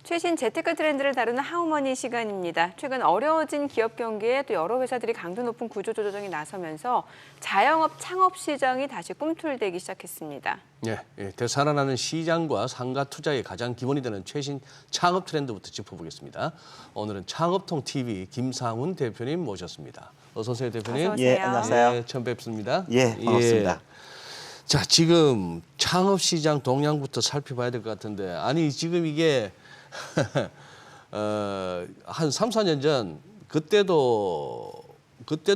최신 재테크 트렌드를 다루는 하우머니 시간입니다. 최근 어려워진 기업 경기에 또 여러 회사들이 강도 높은 구조조정에 나서면서 자영업 창업 시장이 다시 꿈틀대기 시작했습니다. 예, 되살아나는 시장과 상가 투자의 가장 기본이 되는 최신 창업 트렌드부터 짚어보겠습니다. 오늘은 창업통TV 김상훈 대표님 모셨습니다. 어서 오세요, 대표님. 어서 오세요. 예, 안녕하세요. 예, 처음 뵙습니다. 예, 반갑습니다. 자, 지금 창업 시장 동향부터 살펴봐야 될 것 같은데, 아니 지금 이게 한 3, 4년 전 그때도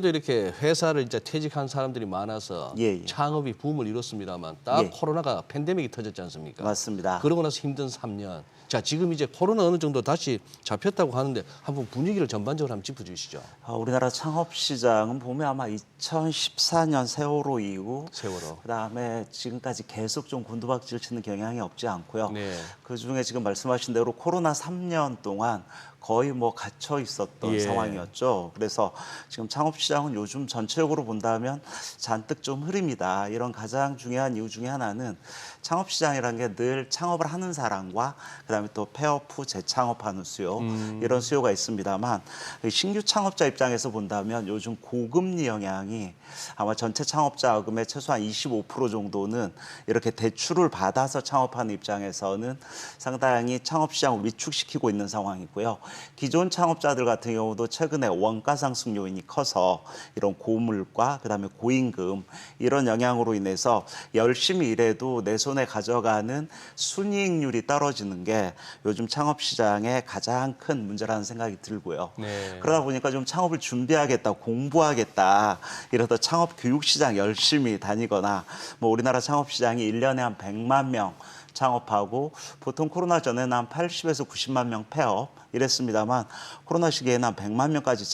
이렇게 회사를 이제 퇴직한 사람들이 많아서 예. 창업이 붐을 이뤘습니다만 딱 예. 코로나가 팬데믹이 터졌지 않습니까? 맞습니다. 그러고 나서 힘든 3년. 자, 지금 이제 코로나 어느 정도 다시 잡혔다고 하는데 한번 분위기를 전반적으로 한번 짚어주시죠. 우리나라 창업 시장은 보면 아마 2014년 세월호 이후 세월호. 그다음에 지금까지 계속 좀 곤두박질 치는 경향이 없지 않고요. 네. 그중에 지금 말씀하신 대로 코로나 3년 동안 거의 뭐 갇혀 있었던 예. 상황이었죠. 그래서 지금 창업 시장은 요즘 전체적으로 본다면 잔뜩 좀 흐립니다. 이런 가장 중요한 이유 중에 하나는 창업 시장이라는 게 늘 창업을 하는 사람과 그다음에 또 폐업 후 재창업하는 수요 이런 수요가 있습니다만 신규 창업자 입장에서 본다면 요즘 고금리 영향이 아마 전체 창업 자금의 최소한 25% 정도는 이렇게 대출을 받아서 창업하는 입장에서는 상당히 창업 시장을 위축시키고 있는 상황이고요. 기존 창업자들 같은 경우도 최근에 원가 상승 요인이 커서 이런 고물가 그다음에 고임금 이런 영향으로 인해서 열심히 일해도 내 손에 가져가는 순이익률이 떨어지는 게 요즘 창업 시장의 가장 큰 문제라는 생각이 들고요. 네. 그러다 보니까 좀 창업을 준비하겠다, 공부하겠다 이러다 창업 교육 시장 열심히 다니거나 뭐 우리나라 창업 시장이 1년에 한 100만 명 창업하고 보통 코로나 전에는 한 80에서 90만 명 폐업 이랬습니다만 코로나 시기에는 한 100만 명까지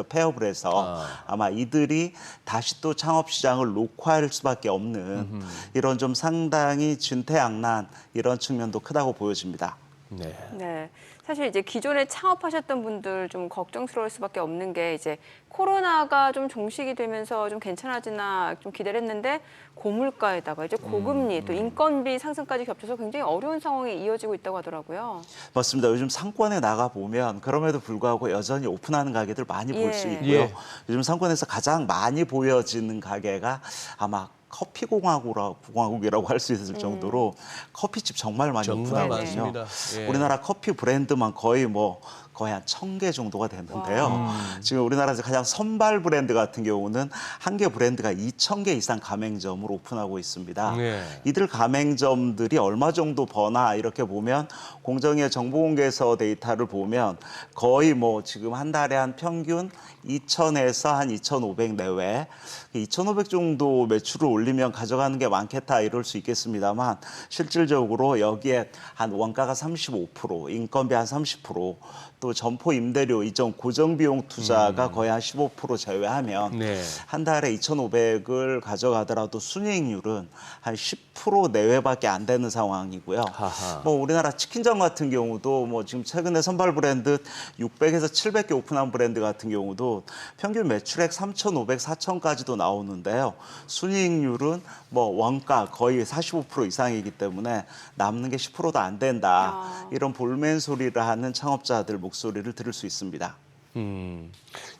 폐업을 해서 아마 이들이 다시 또 창업 시장을 녹화할 수밖에 없는 이런 좀 상당히 진퇴양난 이런 측면도 크다고 보여집니다. 네. 네, 사실 이제 기존에 창업하셨던 분들 좀 걱정스러울 수밖에 없는 게 이제 코로나가 좀 종식이 되면서 좀 괜찮아지나 좀 기대를 했는데 고물가에다가 이제 고금리 또 인건비 상승까지 겹쳐서 굉장히 어려운 상황이 이어지고 있다고 하더라고요. 맞습니다. 요즘 상권에 나가 보면 그럼에도 불구하고 여전히 오픈하는 가게들 많이 볼 수 예. 있고요. 예. 요즘 상권에서 가장 많이 보여지는 가게가 아마 커피 공화국이라고 할 수 있을 정도로 커피집 정말 많이 정말 오픈하거든요. 많습니다. 예. 우리나라 커피 브랜드만 거의 한 1,000개 정도가 됐는데요. 지금 우리나라에서 가장 선발 브랜드 같은 경우는 한 개 브랜드가 2,000개 이상 가맹점을 오픈하고 있습니다. 네. 이들 가맹점들이 얼마 정도 버나 이렇게 보면 공정위의 정보공개서 데이터를 보면 거의 뭐 지금 한 달에 한 평균 2,000에서 한 2,500 내외 2,500 정도 매출을 올리면 가져가는 게 많겠다 이럴 수 있겠습니다만 실질적으로 여기에 한 원가가 35%, 인건비 한 30%, 또 점포 임대료 이전 고정비용 투자가 거의 한 15% 제외하면 네. 한 달에 2,500을 가져가더라도 순이익률은 한 10% 내외밖에 안 되는 상황이고요. 하하. 뭐 우리나라 치킨점 같은 경우도 뭐 지금 최근에 선발 브랜드 600에서 700개 오픈한 브랜드 같은 경우도 평균 매출액 3,500, 4,000까지도 나오는데요. 순이익률은 뭐 원가 거의 45% 이상이기 때문에 남는 게 10%도 안 된다. 이런 볼멘 소리를 하는 창업자들 목소리를 들을 수 있습니다.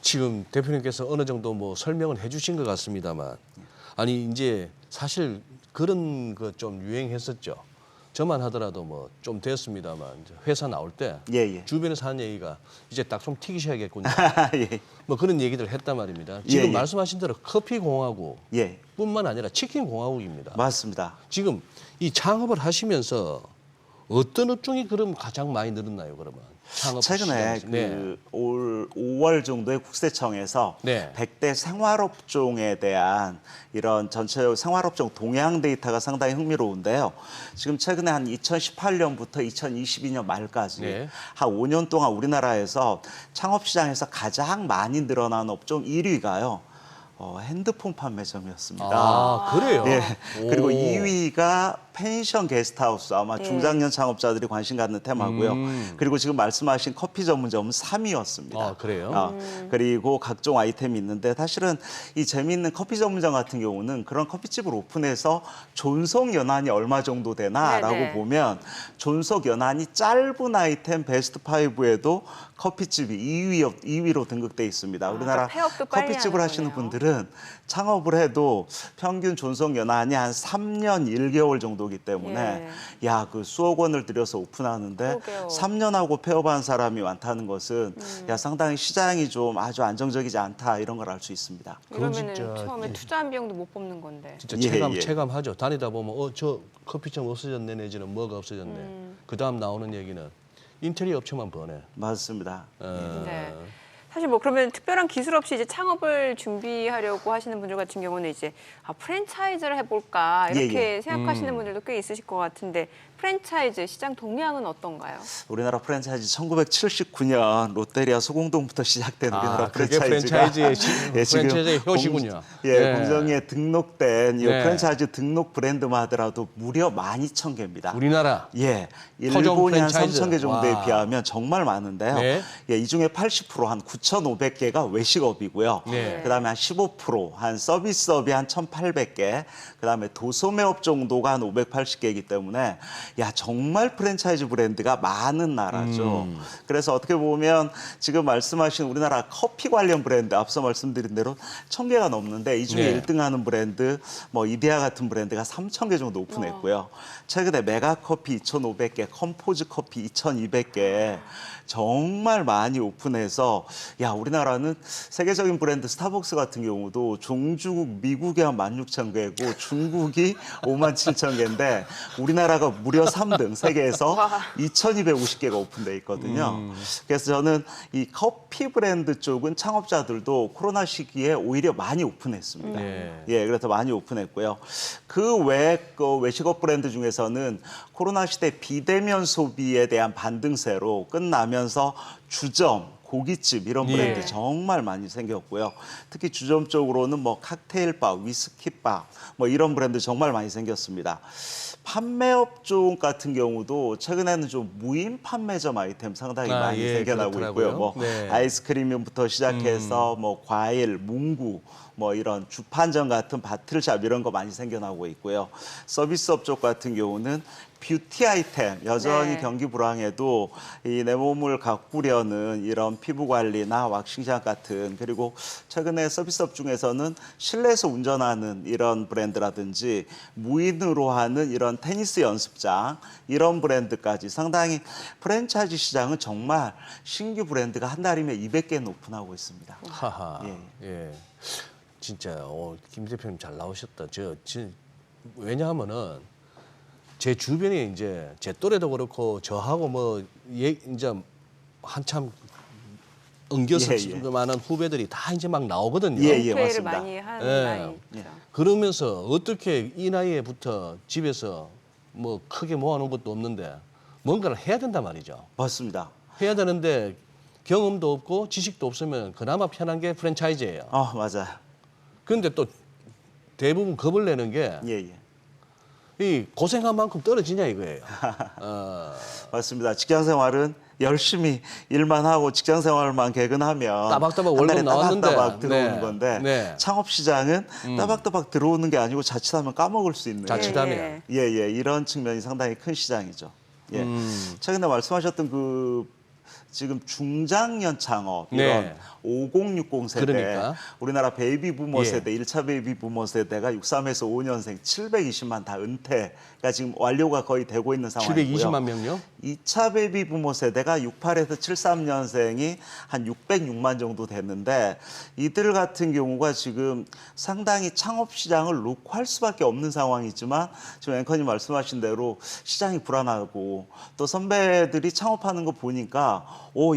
지금 대표님께서 어느 정도 뭐 설명을 해주신 것 같습니다만, 아니 이제 사실 그런 거 좀 유행했었죠. 저만 하더라도 뭐 좀 됐습니다만 회사 나올 때 예. 주변에서 하는 얘기가 이제 딱 좀 튀기셔야겠군요. 예. 뭐 그런 얘기들을 했단 말입니다. 지금 예. 말씀하신 대로 커피 공화국 예. 뿐만 아니라 치킨 공화국입니다. 맞습니다. 지금 이 창업을 하시면서 어떤 업종이 그럼 가장 많이 늘었나요, 그러면? 창업 최근에 시장에서. 네. 올 5월 정도에 국세청에서 네. 100대 생활업종에 대한 이런 전체 생활업종 동향 데이터가 상당히 흥미로운데요. 지금 최근에 한 2018년부터 2022년 말까지 네. 한 5년 동안 우리나라에서 창업 시장에서 가장 많이 늘어난 업종 1위가요. 핸드폰 판매점이었습니다. 아, 그래요? 예. 오. 그리고 2위가 펜션 게스트하우스 아마 예. 중장년 창업자들이 관심 갖는 테마고요. 그리고 지금 말씀하신 커피 전문점은 3위였습니다. 아, 그래요? 그리고 각종 아이템이 있는데 사실은 이 재미있는 커피 전문점 같은 경우는 그런 커피집을 오픈해서 존속 연한이 얼마 정도 되나라고 네네. 보면 존속 연한이 짧은 아이템 베스트 5에도 커피집이 2위로 등극돼 있습니다. 우리나라 폐업도 빨리 커피집을 하는 하시는 거네요. 분들은 창업을 해도 평균 존속 연한이 한 3년 1개월 정도이기 때문에 야, 그 수억 원을 들여서 오픈하는데 그러게요. 3년하고 폐업한 사람이 많다는 것은 야, 상당히 시장이 좀 아주 안정적이지 않다 이런 걸 알 수 있습니다. 그건 이러면은 진짜, 처음에 투자한 비용도 못 뽑는 건데. 진짜 예. 체감하죠. 다니다 보면 저 커피점 없어졌네 내지는 뭐가 없어졌네. 그다음 나오는 얘기는 인테리어 업체만 버네. 맞습니다. 네. 사실 뭐 그러면 특별한 기술 없이 이제 창업을 준비하려고 하시는 분들 같은 경우는 이제 프랜차이즈를 해볼까 이렇게 생각하시는 분들도 꽤 있으실 것 같은데 프랜차이즈 시장 동향은 어떤가요? 우리나라 프랜차이즈 1979년 롯데리아 소공동부터 시작된 우리나라 그게 프랜차이즈가 프랜차이즈의 지금 효시군요. 공정에 등록된 이 네. 프랜차이즈 등록 브랜드만 하더라도 무려 12,000개입니다. 우리나라 예, 토종 일본이 한 프랜차이즈. 3,000개 정도에 와. 비하면 정말 많은데요. 네. 예, 이 중에 80% 한 9,500개가 외식업이고요. 네. 그다음에 한 15%한 서비스업이 한 1,800개, 그다음에 도소매업 정도가 한 580개이기 때문에 야, 정말 프랜차이즈 브랜드가 많은 나라죠. 그래서 어떻게 보면 지금 말씀하신 우리나라 커피 관련 브랜드 앞서 말씀드린 대로 1,000개가 넘는데 이 중에 네. 1등하는 브랜드 뭐 이데아 같은 브랜드가 3,000개 정도 오픈했고요. 최근에 메가커피 2,500개, 컴포즈 커피 2,200개 정말 많이 오픈해서 야, 우리나라는 세계적인 브랜드 스타벅스 같은 경우도 종주국 미국이 한 16,000개고 중국이 57,000개인데 우리나라가 무려 3등 세계에서 2,250개가 오픈돼 있거든요. 그래서 저는 이 커피 브랜드 쪽은 창업자들도 코로나 시기에 오히려 많이 오픈했습니다. 네. 예, 그래서 많이 오픈했고요. 그 외 외식업 브랜드 중에서는 코로나 시대 비대면 소비에 대한 반등세로 끝나면서 주점, 고깃집 이런 브랜드 예. 정말 많이 생겼고요. 특히 주점 쪽으로는 뭐 칵테일바, 위스키바 뭐 이런 브랜드 정말 많이 생겼습니다. 판매업 쪽 같은 경우도 최근에는 좀 무인 판매점 아이템 상당히 많이 예, 생겨나고 그렇더라고요. 있고요. 뭐 네. 아이스크림부터 시작해서 뭐 과일, 문구, 뭐 이런 주판점 같은 바틀샵 이런 거 많이 생겨나고 있고요. 서비스업 쪽 같은 경우는 뷰티 아이템 여전히 네. 경기 불황에도 이 내 몸을 가꾸려는 이런 피부 관리나 왁싱샵 같은 그리고 최근에 서비스업 중에서는 실내에서 운전하는 이런 브랜드라든지 무인으로 하는 이런 테니스 연습장 이런 브랜드까지 상당히 프랜차이즈 시장은 정말 신규 브랜드가 한 달이면 200개는 오픈하고 있습니다. 하하. 예. 예. 진짜 김 대표님 잘 나오셨다. 왜냐하면은 제 주변에 이제 제 또래도 그렇고 저하고 뭐 이제 한참 엉겨서 많은 후배들이 다 이제 막 나오거든요. 예, 플레이를 맞습니다. 많이 하는 예. 나이죠. 그러면서 어떻게 이 나이에부터 집에서 뭐 크게 모아놓은 것도 없는데 뭔가를 해야 된단 말이죠. 맞습니다. 해야 되는데 경험도 없고 지식도 없으면 그나마 편한 게 프랜차이즈예요. 맞아요. 그런데 또 대부분 겁을 내는 게 예. 이 고생한 만큼 떨어지냐 이거예요. 맞습니다. 직장 생활은 열심히 일만 하고 직장 생활만 개근하면 따박따박 한 달에 월급 나왔는데. 따박따박 들어오는 네. 건데 네. 창업 시장은 따박따박 들어오는 게 아니고 자칫하면 까먹을 수 있는 자칫하면. 이런 측면이 상당히 큰 시장이죠. 예. 최근에 말씀하셨던 지금 중장년 창업 이런 네. 5060 세대 그러니까. 우리나라 베이비 부머 예. 세대 1차 베이비 부머 세대가 63에서 5년생 720만 다 은퇴가 지금 완료가 거의 되고 있는 상황이고요. 720만 명요? 2차 베이비 부머 세대가 68에서 73년생이 한 606만 정도 됐는데 이들 같은 경우가 지금 상당히 창업 시장을 놓고 할 수밖에 없는 상황이지만 지금 앵커님 말씀하신 대로 시장이 불안하고 또 선배들이 창업하는 거 보니까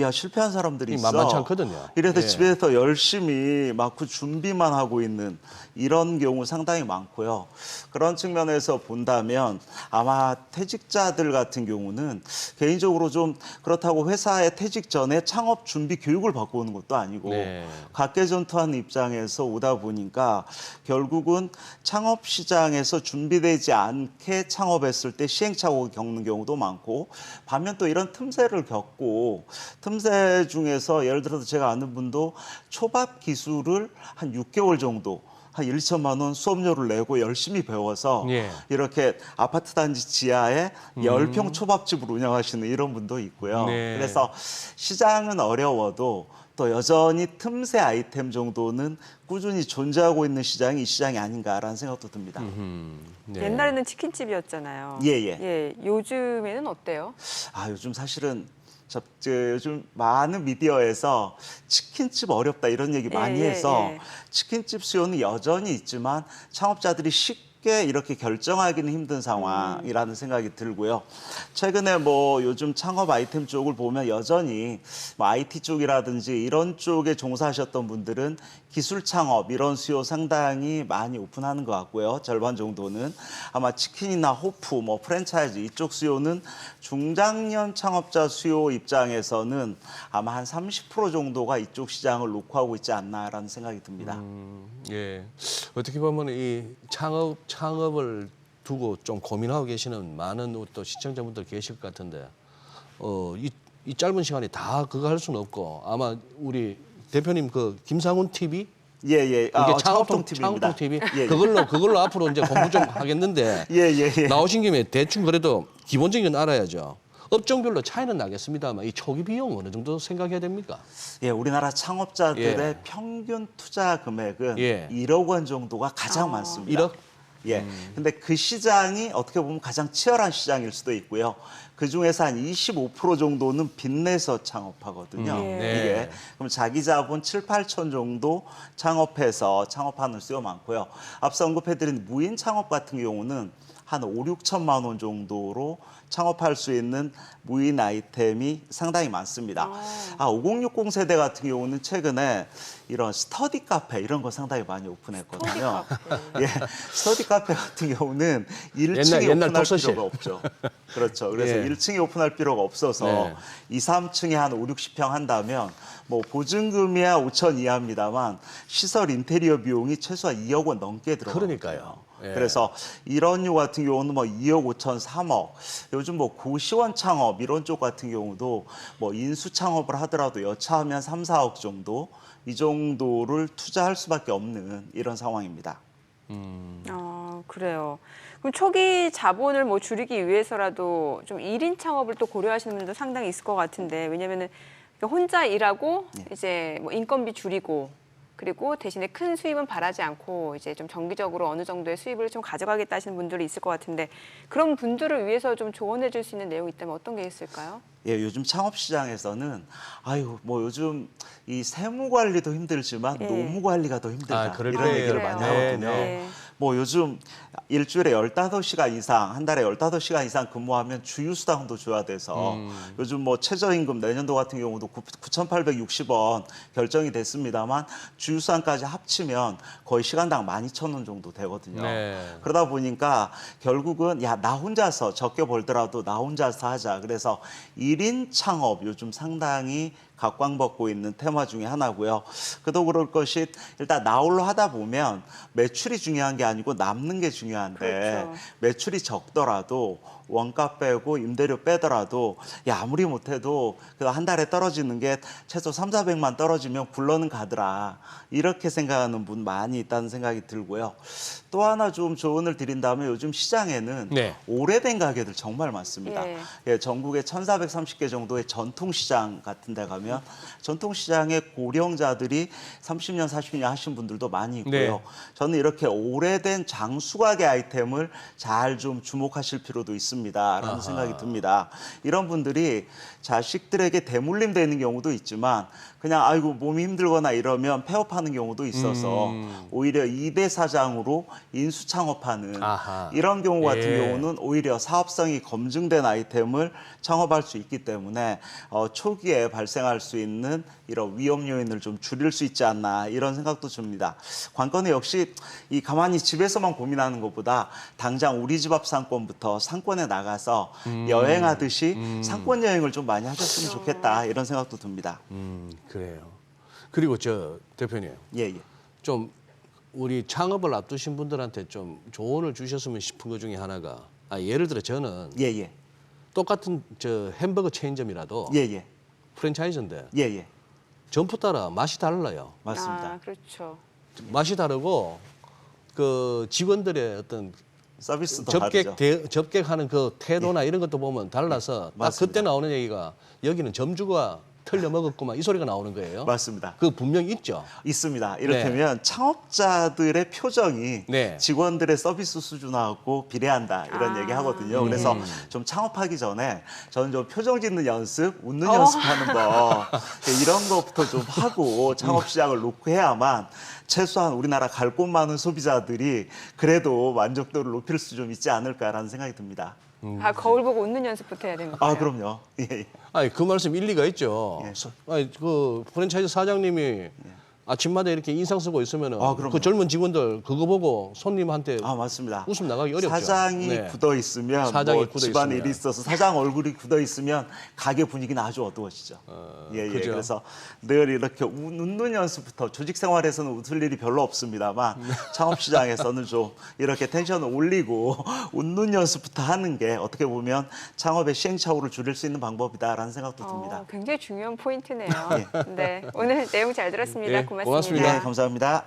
야, 실패한 사람들이 있어. 만만치 않거든요. 이래서 예. 집에서 열심히 막 그 준비만 하고 있는 이런 경우 상당히 많고요. 그런 측면에서 본다면 아마 퇴직자들 같은 경우는 개인적으로 좀 그렇다고 회사에 퇴직 전에 창업 준비 교육을 받고 오는 것도 아니고 네. 각계전투하는 입장에서 오다 보니까 결국은 창업 시장에서 준비되지 않게 창업했을 때 시행착오를 겪는 경우도 많고 반면 또 이런 틈새를 겪고 틈새 중에서 예를 들어서 제가 아는 분도 초밥 기술을 한 6개월 정도 한 1, 2천만 원 수업료를 내고 열심히 배워서 예. 이렇게 아파트 단지 지하에 10평 초밥집을 운영하시는 이런 분도 있고요. 네. 그래서 시장은 어려워도 또 여전히 틈새 아이템 정도는 꾸준히 존재하고 있는 시장이 이 시장이 아닌가라는 생각도 듭니다. 네. 옛날에는 치킨집이었잖아요. 예. 요즘에는 어때요? 요즘 사실은 요즘 많은 미디어에서 치킨집 어렵다 이런 얘기 많이 해서 치킨집 수요는 여전히 있지만 창업자들이 쉽게 이렇게 결정하기는 힘든 상황이라는 생각이 들고요. 최근에 뭐 요즘 창업 아이템 쪽을 보면 여전히 뭐 IT 쪽이라든지 이런 쪽에 종사하셨던 분들은 기술 창업 이런 수요 상당히 많이 오픈하는 것 같고요. 절반 정도는 아마 치킨이나 호프, 뭐 프랜차이즈 이쪽 수요는 중장년 창업자 수요 입장에서는 아마 한 30% 정도가 이쪽 시장을 녹화하고 있지 않나라는 생각이 듭니다. 예. 어떻게 보면 이 창업을 두고 좀 고민하고 계시는 많은 또 시청자분들 계실 것 같은데, 이 짧은 시간에 다 그거 할 수는 없고 아마 우리 대표님 그 김상훈 TV 예. 이게 창업통 TV입니다. 창업통 TV 예. 그걸로 앞으로 이제 공부 좀 하겠는데 예. 나오신 김에 대충 그래도 기본적인 건 알아야죠. 업종별로 차이는 나겠습니다만 이 초기 비용 어느 정도 생각해야 됩니까? 예, 우리나라 창업자들의 예. 평균 투자 금액은 예. 1억 원 정도가 가장 많습니다. 1억? 예. 근데 그 시장이 어떻게 보면 가장 치열한 시장일 수도 있고요. 그 중에서 한 25% 정도는 빚내서 창업하거든요. 네. 이게 그럼 자기 자본 7, 8천 정도 창업해서 창업하는 수요 많고요. 앞서 언급해드린 무인 창업 같은 경우는 한 5, 6천만 원 정도로 창업할 수 있는 무인 아이템이 상당히 많습니다. 5060 세대 같은 경우는 최근에 이런 스터디 카페 이런 거 상당히 많이 오픈했거든요. 예, 스터디 카페 같은 경우는 1층에 옛날 오픈할 독서실. 필요가 없죠. 그렇죠. 그래서 예. 1층에 오픈할 필요가 없어서 네. 2, 3층에 한 5, 60평 한다면 뭐 보증금이야 5천 이하입니다만 시설 인테리어 비용이 최소한 2억 원 넘게 들어가요. 그러니까요. 예. 그래서 이런 유 같은 경우는 뭐 2억 5천, 3억. 요즘 뭐 고시원 창업 이런 쪽 같은 경우도 뭐 인수 창업을 하더라도 여차하면 3, 4억 정도 이 정도를 투자할 수밖에 없는 이런 상황입니다. 그래요. 그럼 초기 자본을 뭐 줄이기 위해서라도 좀 1인 창업을 또 고려하시는 분도 상당히 있을 것 같은데, 왜냐면은 혼자 일하고 이제 뭐 인건비 줄이고 그리고 대신에 큰 수입은 바라지 않고 이제 좀 정기적으로 어느 정도의 수입을 좀 가져가겠다 하시는 분들이 있을 것 같은데, 그런 분들을 위해서 좀 조언해 줄 수 있는 내용이 있다면 어떤 게 있을까요? 예, 요즘 창업 시장에서는 뭐 요즘 이 세무 관리도 힘들지만 예. 노무 관리가 더 힘들다. 그럴 이런 거예요. 얘기를 많이 네, 하거든요. 네. 뭐 요즘 일주일에 15시간 이상, 한 달에 15시간 이상 근무하면 주휴수당도 줘야 돼서 요즘 뭐 최저임금 내년도 같은 경우도 9,860원 결정이 됐습니다만 주휴수당까지 합치면 거의 시간당 12,000원 정도 되거든요. 네. 그러다 보니까 결국은 야, 나 혼자서 적게 벌더라도 나 혼자서 하자. 그래서 1인 창업 요즘 상당히 각광받고 있는 테마 중에 하나고요. 그도 그럴 것이 일단 나홀로 하다 보면 매출이 중요한 게 아니고 남는 게 중요한데 그렇죠. 매출이 적더라도 원가 빼고 임대료 빼더라도 아무리 못해도 그 한 달에 떨어지는 게 최소 3, 400만 떨어지면 굴러는 가더라. 이렇게 생각하는 분 많이 있다는 생각이 들고요. 또 하나 좀 조언을 드린다면 요즘 시장에는 네. 오래된 가게들 정말 많습니다. 예. 예, 전국에 1,430개 정도의 전통시장 같은 데 가면 전통시장의 고령자들이 30년, 40년 하신 분들도 많이 있고요. 네. 저는 이렇게 오래된 장수가게 아이템을 잘 좀 주목하실 필요도 있습니다. 있습니다라는 아하. 생각이 듭니다. 이런 분들이 자식들에게 대물림되어 있는 경우도 있지만 그냥 아이고 몸이 힘들거나 이러면 폐업하는 경우도 있어서 오히려 2대 사장으로 인수 창업하는 아하. 이런 경우 같은 예. 경우는 오히려 사업성이 검증된 아이템을 창업할 수 있기 때문에 초기에 발생할 수 있는 이런 위험 요인을 좀 줄일 수 있지 않나 이런 생각도 듭니다. 관건은 역시 이 가만히 집에서만 고민하는 것보다 당장 우리 집 앞 상권부터 상권에 나가서 여행하듯이 상권 여행을 좀 많이 하셨으면 좋겠다 이런 생각도 듭니다. 그래요. 그리고 저 대표님 예, 예. 좀 우리 창업을 앞두신 분들한테 좀 조언을 주셨으면 싶은 것 중에 하나가 예를 들어 저는 예, 예. 똑같은 저 햄버거 체인점이라도 예, 예. 프랜차이즈인데 예, 예. 점포 따라 맛이 달라요. 맞습니다. 아, 그렇죠. 맛이 다르고 그 직원들의 어떤 서비스도 다르죠. 접객하는 그 태도나 이런 것도 보면 달라서 딱 맞습니다. 그때 나오는 얘기가 여기는 점주가 틀려 먹었구만 이 소리가 나오는 거예요. 맞습니다. 그 분명히 있죠. 있습니다. 이를테면 창업자들의 표정이 네. 직원들의 서비스 수준하고 비례한다 이런 얘기 하거든요. 그래서 좀 창업하기 전에 저는 좀 표정 짓는 연습, 웃는 연습하는 거 이런 것부터 좀 하고 창업 시작을 놓고 해야만 최소한 우리나라 갈 곳 많은 소비자들이 그래도 만족도를 높일 수 좀 있지 않을까라는 생각이 듭니다. 아, 거울 보고 웃는 연습부터 해야 되는 거예요. 아 그럼요. 예, 예. 아니 그 말씀 일리가 있죠. 예. 아니 그 프랜차이즈 사장님이 아침마다 이렇게 인상 쓰고 있으면은 아, 그럼요. 그 젊은 직원들 그거 보고 손님한테 아 맞습니다. 웃음 나가기 어렵죠. 사장이 네. 굳어 있으면 사장이 뭐 굳어 집안에 있으면. 일이 있어서 사장 얼굴이 굳어 있으면 가게 분위기는 아주 어두워지죠. 예, 예. 그죠. 그래서 늘 이렇게 웃는 연습부터 조직 생활에서는 웃을 일이 별로 없습니다만 창업 시장에서는 좀 이렇게 텐션을 올리고 웃는 연습부터 하는 게 어떻게 보면 창업의 시행착오를 줄일 수 있는 방법이다라는 생각도 듭니다. 굉장히 중요한 포인트네요. 네, 오늘 내용 잘 들었습니다. 예, 고맙습니다. 네, 감사합니다.